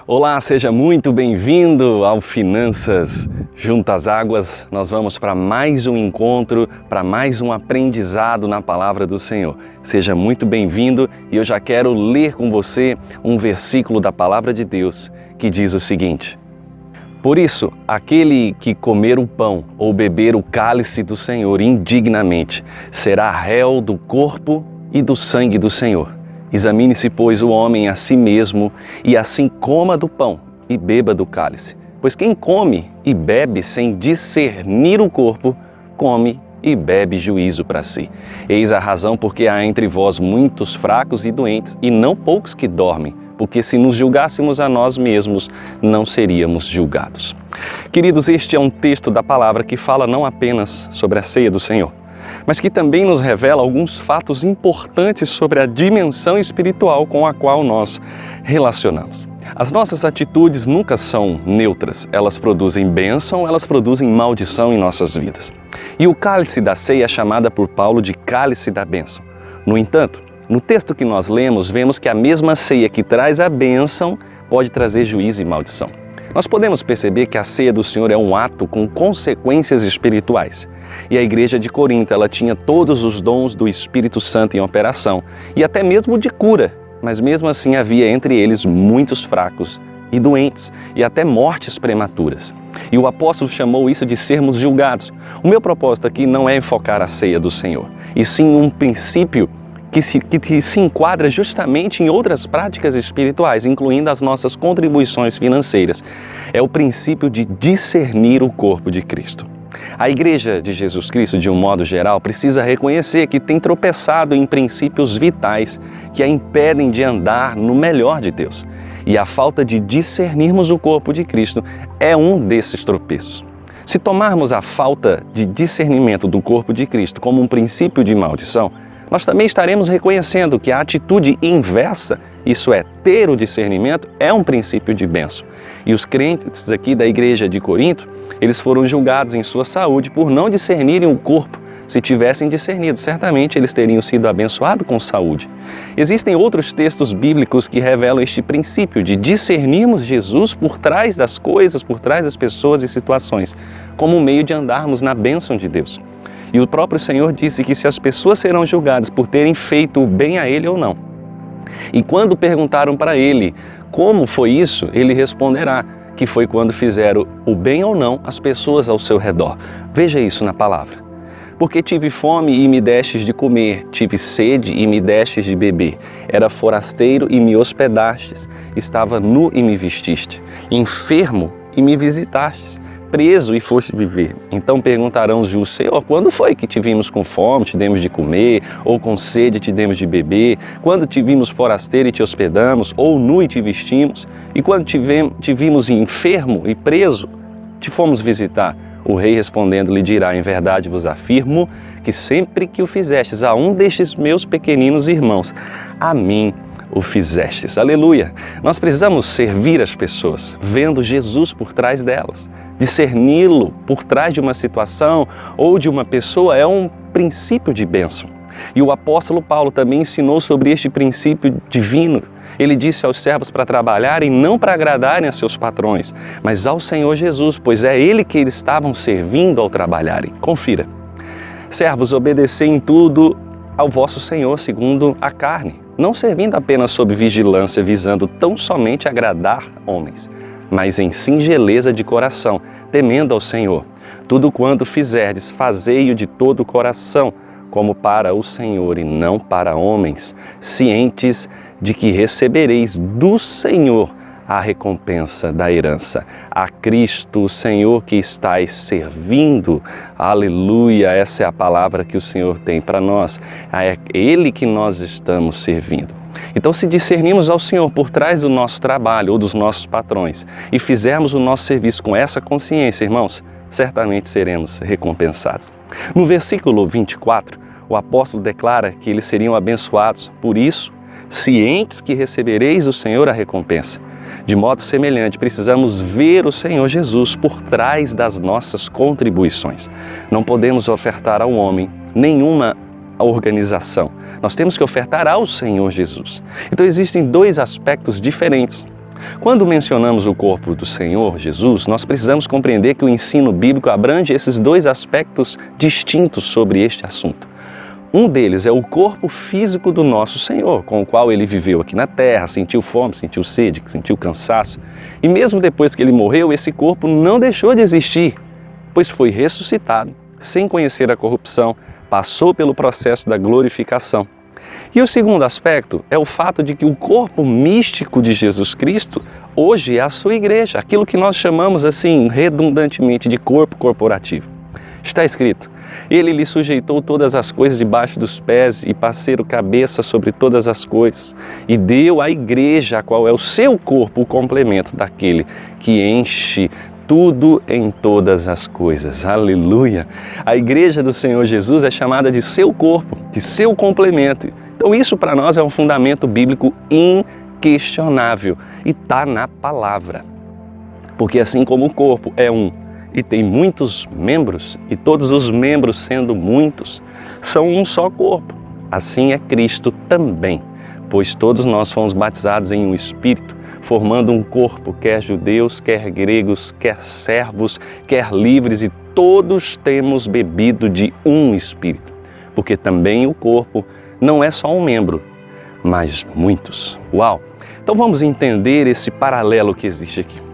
Olá, seja muito bem-vindo ao Finanças Junto às Águas. Nós vamos para mais um encontro, para mais um aprendizado na Palavra do Senhor. Seja muito bem-vindo e eu já quero ler com você um versículo da Palavra de Deus que diz o seguinte: Por isso, aquele que comer o pão ou beber o cálice do Senhor indignamente será réu do corpo e do sangue do Senhor. Examine-se, pois, o homem a si mesmo, e assim coma do pão e beba do cálice. Pois quem come e bebe sem discernir o corpo, come e bebe juízo para si. Eis a razão porque há entre vós muitos fracos e doentes, e não poucos que dormem, porque se nos julgássemos a nós mesmos, não seríamos julgados. Queridos, este é um texto da palavra que fala não apenas sobre a ceia do Senhor, mas que também nos revela alguns fatos importantes sobre a dimensão espiritual com a qual nós relacionamos. As nossas atitudes nunca são neutras, elas produzem bênção, elas produzem maldição em nossas vidas. E o cálice da ceia é chamada por Paulo de cálice da bênção. No entanto, no texto que nós lemos, vemos que a mesma ceia que traz a bênção pode trazer juízo e maldição. Nós podemos perceber que a ceia do Senhor é um ato com consequências espirituais. E a igreja de Corinto, ela tinha todos os dons do Espírito Santo em operação, e até mesmo de cura, mas mesmo assim havia entre eles muitos fracos e doentes, e até mortes prematuras. E o apóstolo chamou isso de sermos julgados. O meu propósito aqui não é enfocar a ceia do Senhor, e sim um princípio que se enquadra justamente em outras práticas espirituais, incluindo as nossas contribuições financeiras. É o princípio de discernir o corpo de Cristo. A Igreja de Jesus Cristo, de um modo geral, precisa reconhecer que tem tropeçado em princípios vitais que a impedem de andar no melhor de Deus. E a falta de discernirmos o corpo de Cristo é um desses tropeços. Se tomarmos a falta de discernimento do corpo de Cristo como um princípio de maldição, nós também estaremos reconhecendo que a atitude inversa, isso é, ter o discernimento, é um princípio de bênção. E os crentes aqui da igreja de Corinto, eles foram julgados em sua saúde por não discernirem o corpo. Se tivessem discernido, certamente eles teriam sido abençoados com saúde. Existem outros textos bíblicos que revelam este princípio de discernirmos Jesus por trás das coisas, por trás das pessoas e situações, como um meio de andarmos na bênção de Deus. E o próprio Senhor disse que se as pessoas serão julgadas por terem feito o bem a Ele ou não. E quando perguntaram para Ele como foi isso, Ele responderá que foi quando fizeram o bem ou não às pessoas ao seu redor. Veja isso na palavra. Porque tive fome e me destes de comer, tive sede e me destes de beber, era forasteiro e me hospedastes, estava nu e me vestiste, enfermo e me visitastes, preso e foste viver. Então perguntarão os justos: Senhor, quando foi que te vimos com fome, te demos de comer, ou com sede, te demos de beber? Quando te vimos forasteiro e te hospedamos, ou nu e te vestimos? E quando te vimos enfermo e preso, te fomos visitar? O rei respondendo lhe dirá: em verdade vos afirmo que sempre que o fizestes a um destes meus pequeninos irmãos, a mim o fizestes. Aleluia! Nós precisamos servir as pessoas, vendo Jesus por trás delas. Discerni-lo por trás de uma situação ou de uma pessoa é um princípio de bênção. E o apóstolo Paulo também ensinou sobre este princípio divino. Ele disse aos servos para trabalharem não para agradarem a seus patrões, mas ao Senhor Jesus, pois é Ele que eles estavam servindo ao trabalharem. Confira. Servos, obedecei em tudo ao vosso Senhor segundo a carne, não servindo apenas sob vigilância, visando tão somente agradar homens, mas em singeleza de coração, temendo ao Senhor. Tudo quanto fizerdes, fazei-o de todo o coração, como para o Senhor e não para homens, cientes de que recebereis do Senhor a recompensa da herança. A Cristo, o Senhor que estáis servindo. Aleluia! Essa é a palavra que o Senhor tem para nós. É Ele que nós estamos servindo. Então, se discernirmos ao Senhor por trás do nosso trabalho ou dos nossos patrões e fizermos o nosso serviço com essa consciência, irmãos, certamente seremos recompensados. No versículo 24, o apóstolo declara que eles seriam abençoados. Por isso, cientes que recebereis do Senhor a recompensa. De modo semelhante, precisamos ver o Senhor Jesus por trás das nossas contribuições. Não podemos ofertar ao homem nenhuma organização. Nós temos que ofertar ao Senhor Jesus. Então existem dois aspectos diferentes. Quando mencionamos o corpo do Senhor Jesus, nós precisamos compreender que o ensino bíblico abrange esses dois aspectos distintos sobre este assunto. Um deles é o corpo físico do nosso Senhor, com o qual ele viveu aqui na terra, sentiu fome, sentiu sede, sentiu cansaço. E mesmo depois que ele morreu, esse corpo não deixou de existir, pois foi ressuscitado, sem conhecer a corrupção, passou pelo processo da glorificação. E o segundo aspecto é o fato de que o corpo místico de Jesus Cristo hoje é a sua igreja, aquilo que nós chamamos assim redundantemente de corpo corporativo. Está escrito: Ele lhe sujeitou todas as coisas debaixo dos pés e passeiro cabeça sobre todas as coisas, e deu à igreja, a qual é o seu corpo, o complemento daquele que enche tudo em todas as coisas. Aleluia! A igreja do Senhor Jesus é chamada de seu corpo, de seu complemento. Então isso para nós é um fundamento bíblico inquestionável e está na palavra. Porque assim como o corpo é um e tem muitos membros, e todos os membros sendo muitos, são um só corpo, assim é Cristo também, pois todos nós fomos batizados em um Espírito, formando um corpo, quer judeus, quer gregos, quer servos, quer livres, e todos temos bebido de um Espírito, porque também o corpo não é só um membro, mas muitos. Uau! Então vamos entender esse paralelo que existe aqui.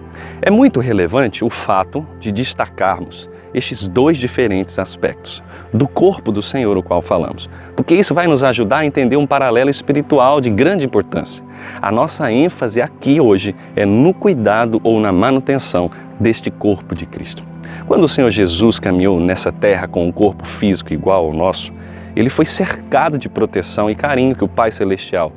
É muito relevante o fato de destacarmos estes dois diferentes aspectos do corpo do Senhor, o qual falamos, porque isso vai nos ajudar a entender um paralelo espiritual de grande importância. A nossa ênfase aqui hoje é no cuidado ou na manutenção deste corpo de Cristo. Quando o Senhor Jesus caminhou nessa terra com um corpo físico igual ao nosso, ele foi cercado de proteção e carinho que o Pai Celestial,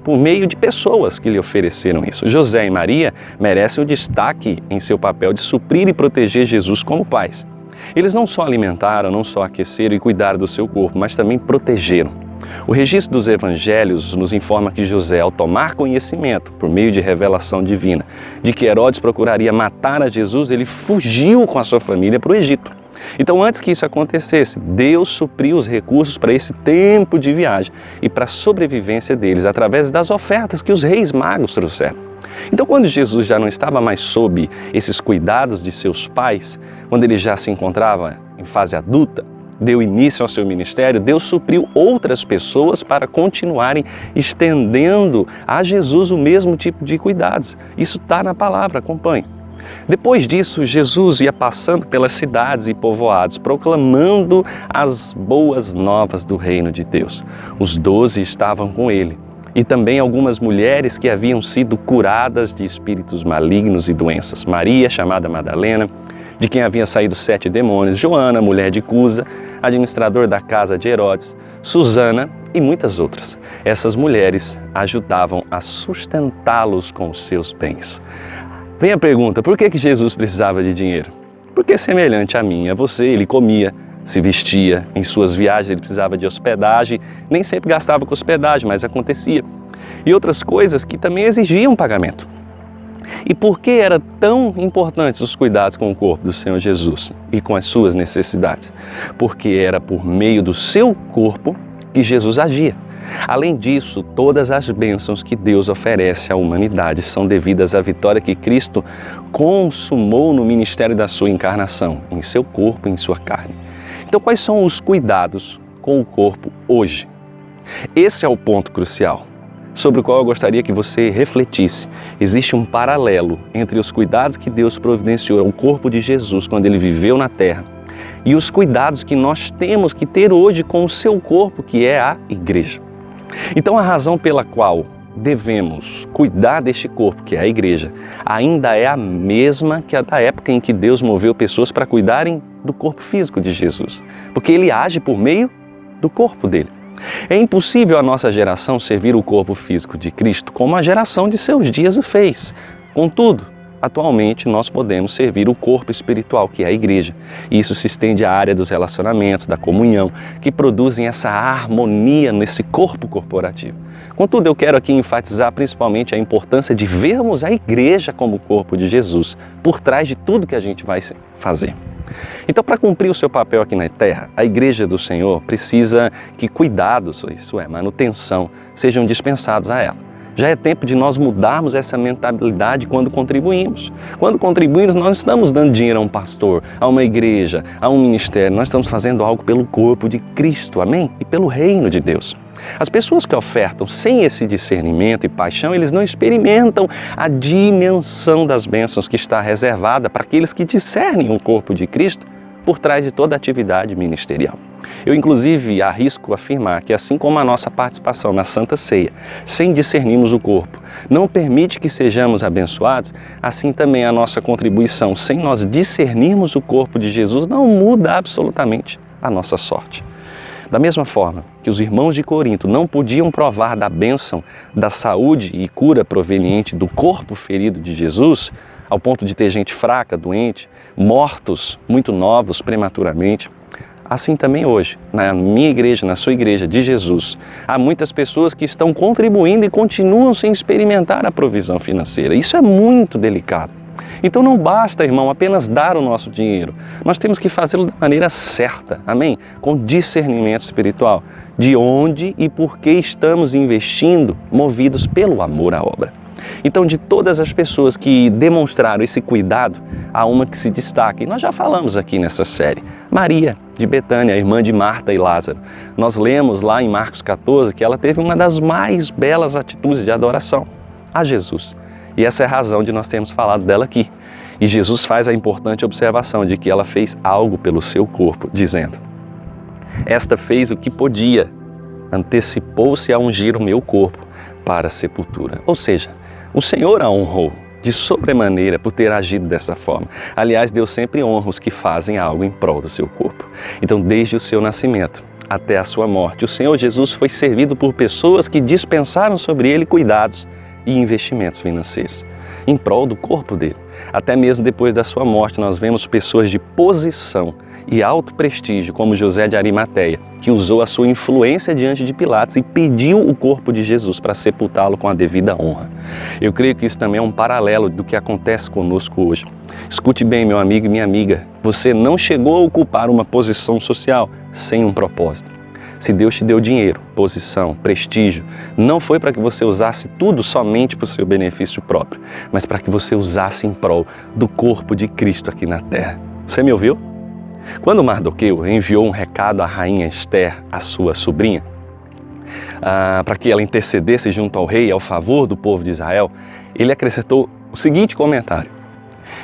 por meio de pessoas que lhe ofereceram isso. José e Maria merecem o destaque em seu papel de suprir e proteger Jesus como pais. Eles não só alimentaram, não só aqueceram e cuidaram do seu corpo, mas também protegeram. O registro dos evangelhos nos informa que José, ao tomar conhecimento, por meio de revelação divina, de que Herodes procuraria matar a Jesus, ele fugiu com a sua família para o Egito. Então, antes que isso acontecesse, Deus supriu os recursos para esse tempo de viagem e para a sobrevivência deles através das ofertas que os reis magos trouxeram. Então, quando Jesus já não estava mais sob esses cuidados de seus pais, quando ele já se encontrava em fase adulta, deu início ao seu ministério, Deus supriu outras pessoas para continuarem estendendo a Jesus o mesmo tipo de cuidados. Isso está na palavra, acompanhe. Depois disso, Jesus ia passando pelas cidades e povoados, proclamando as boas novas do reino de Deus. Os 12 estavam com ele, e também algumas mulheres que haviam sido curadas de espíritos malignos e doenças. Maria, chamada Madalena, de quem havia saído 7 demônios, Joana, mulher de Cusa, administrador da casa de Herodes, Susana e muitas outras. Essas mulheres ajudavam a sustentá-los com os seus bens. Vem a pergunta, por que Jesus precisava de dinheiro? Porque semelhante a mim e a você, ele comia, se vestia, em suas viagens ele precisava de hospedagem, nem sempre gastava com hospedagem, mas acontecia. E outras coisas que também exigiam pagamento. E por que eram tão importantes os cuidados com o corpo do Senhor Jesus e com as suas necessidades? Porque era por meio do seu corpo que Jesus agia. Além disso, todas as bênçãos que Deus oferece à humanidade são devidas à vitória que Cristo consumou no ministério da sua encarnação, em seu corpo e em sua carne. Então, quais são os cuidados com o corpo hoje? Esse é o ponto crucial, sobre o qual eu gostaria que você refletisse. Existe um paralelo entre os cuidados que Deus providenciou ao corpo de Jesus quando ele viveu na terra e os cuidados que nós temos que ter hoje com o seu corpo, que é a igreja. Então, a razão pela qual devemos cuidar deste corpo, que é a igreja, ainda é a mesma que a da época em que Deus moveu pessoas para cuidarem do corpo físico de Jesus, porque ele age por meio do corpo dele. É impossível a nossa geração servir o corpo físico de Cristo como a geração de seus dias o fez. Contudo, atualmente nós podemos servir o corpo espiritual, que é a igreja. E isso se estende à área dos relacionamentos, da comunhão, que produzem essa harmonia nesse corpo corporativo. Contudo, eu quero aqui enfatizar principalmente a importância de vermos a igreja como o corpo de Jesus, por trás de tudo que a gente vai fazer. Então, para cumprir o seu papel aqui na terra, a igreja do Senhor precisa que cuidados, isso é, manutenção, sejam dispensados a ela. Já é tempo de nós mudarmos essa mentalidade quando contribuímos. Quando contribuímos, nós não estamos dando dinheiro a um pastor, a uma igreja, a um ministério. Nós estamos fazendo algo pelo corpo de Cristo, amém? E pelo reino de Deus. As pessoas que ofertam sem esse discernimento e paixão, eles não experimentam a dimensão das bênçãos que está reservada para aqueles que discernem o corpo de Cristo por trás de toda a atividade ministerial. Eu, inclusive, arrisco afirmar que, assim como a nossa participação na Santa Ceia, sem discernirmos o corpo, não permite que sejamos abençoados, assim também a nossa contribuição, sem nós discernirmos o corpo de Jesus, não muda absolutamente a nossa sorte. Da mesma forma que os irmãos de Corinto não podiam provar da bênção da saúde e cura proveniente do corpo ferido de Jesus, ao ponto de ter gente fraca, doente, mortos muito novos prematuramente, assim também hoje, na minha igreja, na sua igreja de Jesus, há muitas pessoas que estão contribuindo e continuam sem experimentar a provisão financeira. Isso é muito delicado. Então não basta, irmão, apenas dar o nosso dinheiro. Nós temos que fazê-lo da maneira certa, amém? Com discernimento espiritual, de onde e por que estamos investindo, movidos pelo amor à obra. Então, de todas as pessoas que demonstraram esse cuidado, há uma que se destaca, e nós já falamos aqui nessa série, Maria de Betânia, a irmã de Marta e Lázaro. Nós lemos lá em Marcos 14 que ela teve uma das mais belas atitudes de adoração a Jesus. E essa é a razão de nós termos falado dela aqui. E Jesus faz a importante observação de que ela fez algo pelo seu corpo, dizendo: esta fez o que podia, antecipou-se a ungir o meu corpo para a sepultura. Ou seja, o Senhor a honrou de sobremaneira por ter agido dessa forma. Aliás, Deus sempre honra os que fazem algo em prol do seu corpo. Então, desde o seu nascimento até a sua morte, o Senhor Jesus foi servido por pessoas que dispensaram sobre ele cuidados e investimentos financeiros, em prol do corpo dele. Até mesmo depois da sua morte, nós vemos pessoas de posição e alto prestígio, como José de Arimateia, que usou a sua influência diante de Pilatos e pediu o corpo de Jesus para sepultá-lo com a devida honra. Eu creio que isso também é um paralelo do que acontece conosco hoje. Escute bem, meu amigo e minha amiga, você não chegou a ocupar uma posição social sem um propósito. Se Deus te deu dinheiro, posição, prestígio, não foi para que você usasse tudo somente para o seu benefício próprio, mas para que você usasse em prol do corpo de Cristo aqui na terra. Você me ouviu? Quando Mardoqueu enviou um recado à rainha Esther, a sua sobrinha, para que ela intercedesse junto ao rei ao favor do povo de Israel, ele acrescentou o seguinte comentário: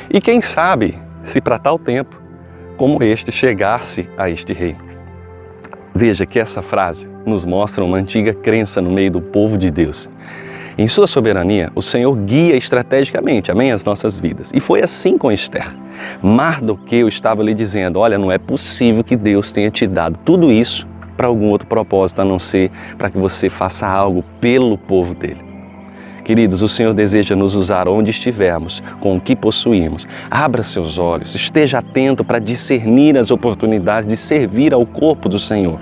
e quem sabe se para tal tempo como este chegasse a este rei. Veja que essa frase nos mostra uma antiga crença no meio do povo de Deus. Em sua soberania, o Senhor guia estrategicamente, amém, as nossas vidas. E foi assim com Esther. Mardoqueu estava lhe dizendo: olha, não é possível que Deus tenha te dado tudo isso para algum outro propósito, a não ser para que você faça algo pelo povo dele. Queridos, o Senhor deseja nos usar onde estivermos, com o que possuímos. Abra seus olhos, esteja atento para discernir as oportunidades de servir ao corpo do Senhor.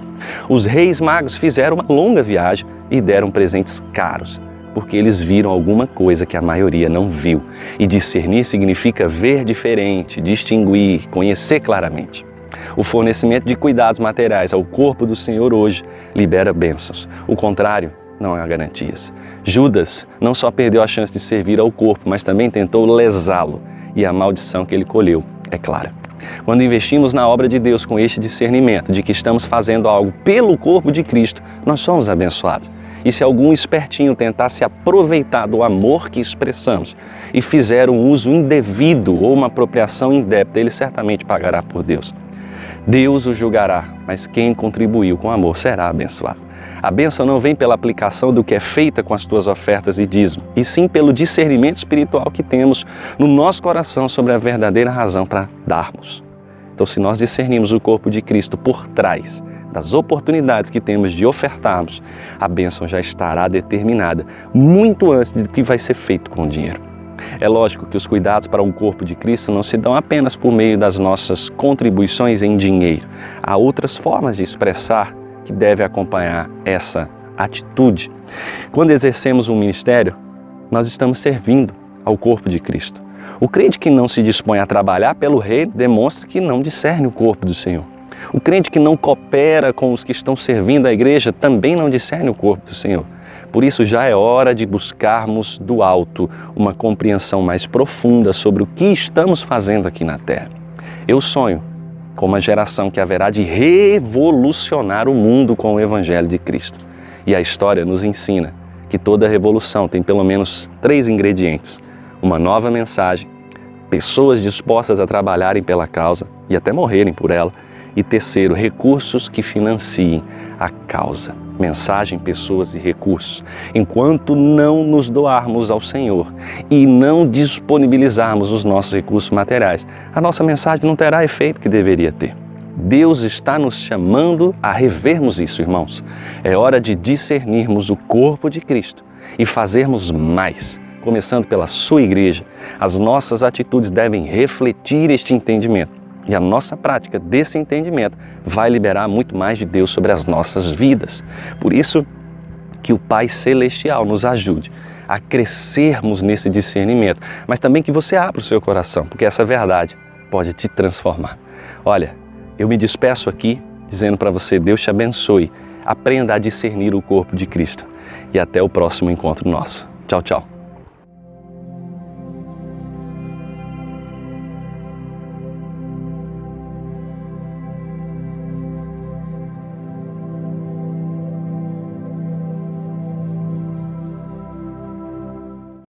Os reis magos fizeram uma longa viagem e deram presentes caros, porque eles viram alguma coisa que a maioria não viu. E discernir significa ver diferente, distinguir, conhecer claramente. O fornecimento de cuidados materiais ao corpo do Senhor hoje libera bênçãos. O contrário não há garantias. Judas não só perdeu a chance de servir ao corpo, mas também tentou lesá-lo. E a maldição que ele colheu é clara. Quando investimos na obra de Deus com este discernimento de que estamos fazendo algo pelo corpo de Cristo, nós somos abençoados. E se algum espertinho tentar se aproveitar do amor que expressamos e fizer um uso indevido ou uma apropriação indébita, ele certamente pagará por Deus. Deus o julgará, mas quem contribuiu com amor será abençoado. A bênção não vem pela aplicação do que é feita com as tuas ofertas e dízimo, e sim pelo discernimento espiritual que temos no nosso coração sobre a verdadeira razão para darmos. Então, se nós discernimos o corpo de Cristo por trás das oportunidades que temos de ofertarmos, a bênção já estará determinada muito antes do que vai ser feito com o dinheiro. É lógico que os cuidados para o corpo de Cristo não se dão apenas por meio das nossas contribuições em dinheiro. Há outras formas de expressar que deve acompanhar essa atitude. Quando exercemos um ministério, nós estamos servindo ao corpo de Cristo. O crente que não se dispõe a trabalhar pelo reino demonstra que não discerne o corpo do Senhor. O crente que não coopera com os que estão servindo a igreja também não discerne o corpo do Senhor. Por isso já é hora de buscarmos do alto uma compreensão mais profunda sobre o que estamos fazendo aqui na Terra. Eu sonho com uma geração que haverá de revolucionar o mundo com o Evangelho de Cristo. E a história nos ensina que toda revolução tem pelo menos 3 ingredientes: uma nova mensagem, pessoas dispostas a trabalharem pela causa e até morrerem por ela, e terceiro, recursos que financiem a causa. Mensagem, pessoas e recursos. Enquanto não nos doarmos ao Senhor e não disponibilizarmos os nossos recursos materiais, a nossa mensagem não terá efeito que deveria ter. Deus está nos chamando a revermos isso, irmãos. É hora de discernirmos o corpo de Cristo e fazermos mais. Começando pela sua igreja, as nossas atitudes devem refletir este entendimento. E a nossa prática desse entendimento vai liberar muito mais de Deus sobre as nossas vidas. Por isso, que o Pai Celestial nos ajude a crescermos nesse discernimento, mas também que você abra o seu coração, porque essa verdade pode te transformar. Olha, eu me despeço aqui dizendo para você: Deus te abençoe, aprenda a discernir o corpo de Cristo e até o próximo encontro nosso. Tchau, tchau.